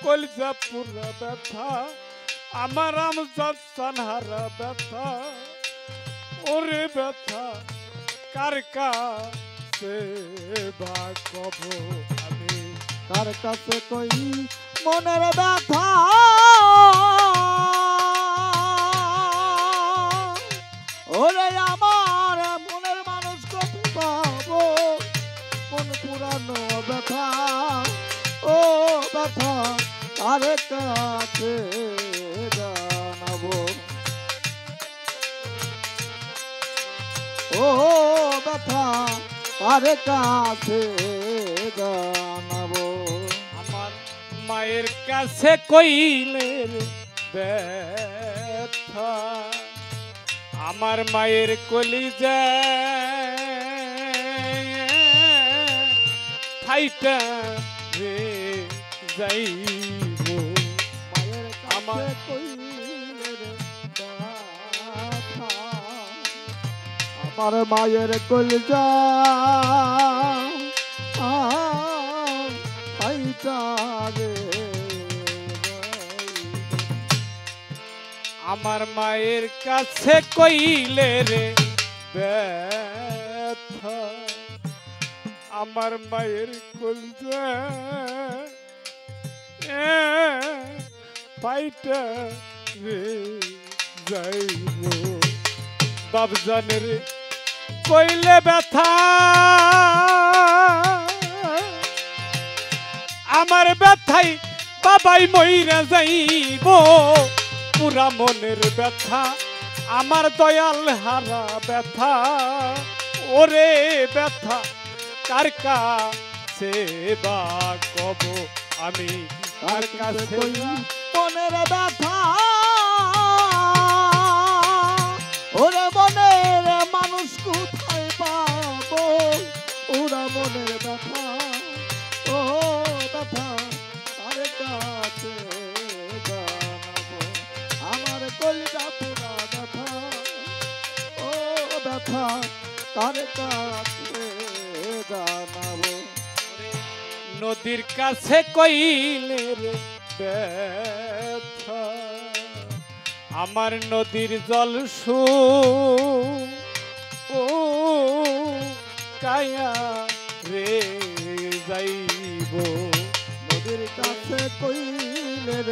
কলজা পুরা ব্যথা আমার আমজাদ সানহারা ব্যথা ওরে ব্যথা কার কাছে বা কব আমি কার কাছে কই মনের ব্যথা ওরে আমার মনের মানুষ কত পাবো মন পুরানো ব্যথা ও ব্যথা কার কাছে জানাবো ও ব্যথা কার কাছে জানাবো আমার মায়ের কাছে কইলের ব্যথা আমার মায়ের কলিজা ফাইটা রে যাইব মায়ের আমার কাছে কইলের ব্যথা আমার মায়ের কলজা রে আমার মায়ের কাছে কইলে রে ব্যথা আমার মায়ের কলজা পাইটা রে যাইব বাবজানের কইলে ব্যথা আমার ব্যথাই বাবাই মইরা যাইব পুরা মনের ব্যথা আমার দয়াল হারা ব্যথা ওরে ব্যথা কার কাছে বা কব আমি কার কাছে কই মনের ব্যথা ওরে মনের মানুষ কোথায় পাবো ওরা মনের ব্যথা ও ব্যথা কার কাছে জানাবো আমার কলিজা পুরা ব্যথা ও ব্যথা কার কাছে জানাবো নদীর কাছে কইলে রে ব্যথা আমার নদীর জল সু ও কায়া রে যাইব নদীর কাছে কইলের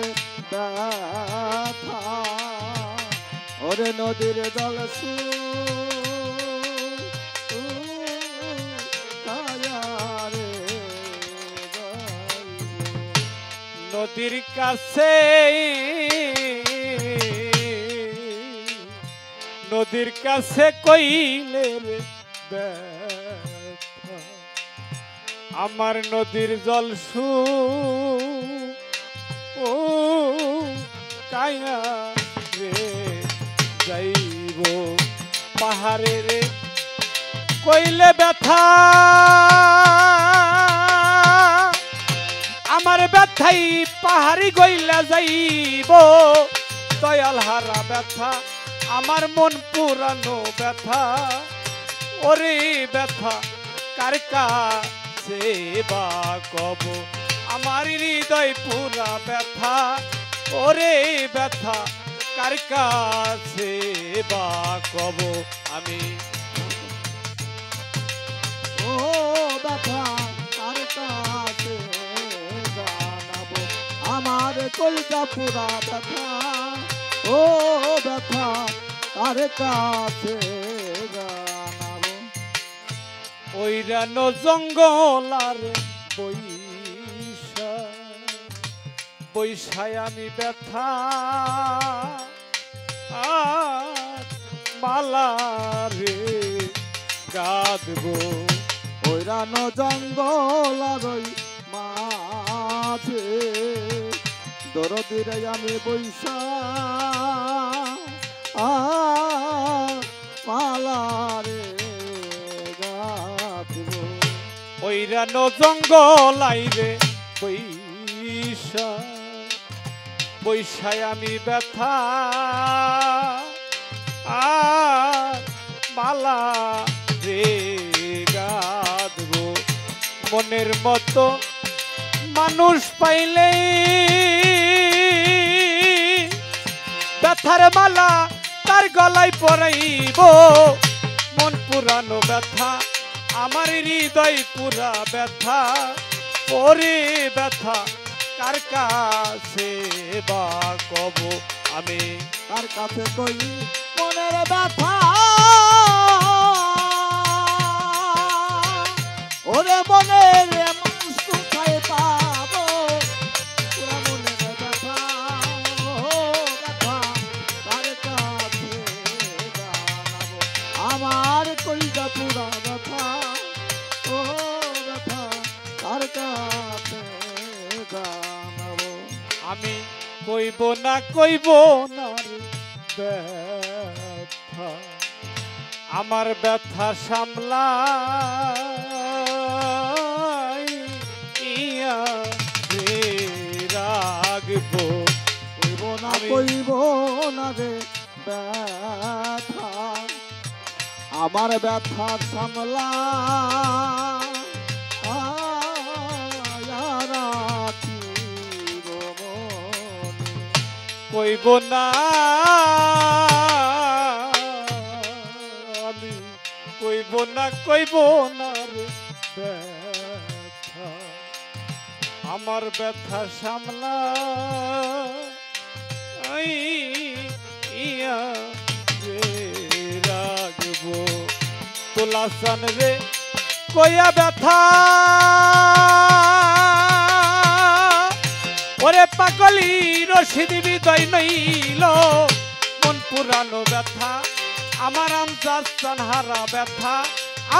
ব্যথা ওরে নদীর জল নদীর কাছে নদীর কাছে কইলে রে ব্যথা আমার নদীর জল সু ও কায়া রে যাইব পাহাড়ে রে কইলে ব্যথা আমার ব্যথাই পাহাড়ি গইলা যাইব দয়াল হারা ব্যথা আমার মন পুরানো ব্যথা ওরে ব্যথা কার কাছে বা কব আমার হৃদয় পুরা ব্যথা ওরে ব্যথা কার কাছে বা কব আমি ও ব্যথা কার কাছে জানাবো আমার কলিজা পুরা ব্যথা ও ব্যথা কার কাছে জানাবো ওইরানো জঙ্গল আর বৈশায় আমি ব্যথা আর মালা রে গাদবো ওইরানো জঙ্গল আর ওই মাঝে দরদিরে আমি বৈশা পালারে গাঁথব ওইরানো জঙ্গল আইরে বৈশায় আমি ব্যথা আর মালা রে গাদবো মনের মতো মানুষ পাইলেই ব্যথার মালা তার গলায় পরাইব মন পুরানো ব্যথা আমার হৃদয় পুরা ব্যথা ওরে ব্যথা কার কাছে বা কব আমি তার কাছে কই মনের ব্যথা ওরে মনের মানুষ কোথায় পাবো পুরা মনের ব্যথা ও ব্যথা তার কাছে জানাবো আমার কইটা পুরা ব্যথা ও ব্যথা তার কাছে জানাবো আমি কইব না রে ব্যথা আমার ব্যথা সামলাই ইয়া রে রাগবো কইব না রে ব্যথা আমার ব্যথার সামলা কইব না আমি কইব না রে ব্যথা আমার ব্যথা সামলা ইয়া রে রাগবো তোলাসান রে কইয়া ব্যথা ওরে পাগলি রশিদ বিদয় নইল মন পুরানো ব্যথা আমার আমজাদ সানহারা ব্যথা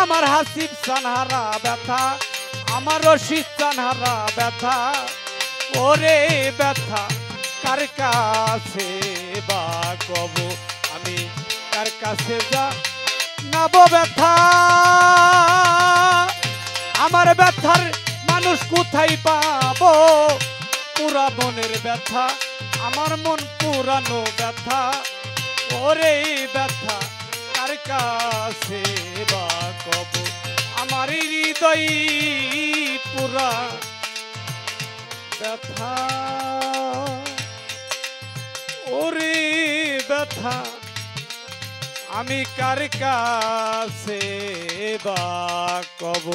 আমার হাসিব সানহারা ব্যথা আমার রশিদ সানহারা ব্যথা ওরে ব্যথা কার কাছে বা কব আমি কার কাছে যা নাব ব্যথা আমার ব্যথার মানুষ কোথায় পাবো পুরা মনের ব্যথা আমার মন পুরানো ব্যথা ওরে ব্যথা কার কাছে বা কব আমার হৃদয় পুরা ব্যথা ওরে ব্যথা আমি কার কাছে বা কব।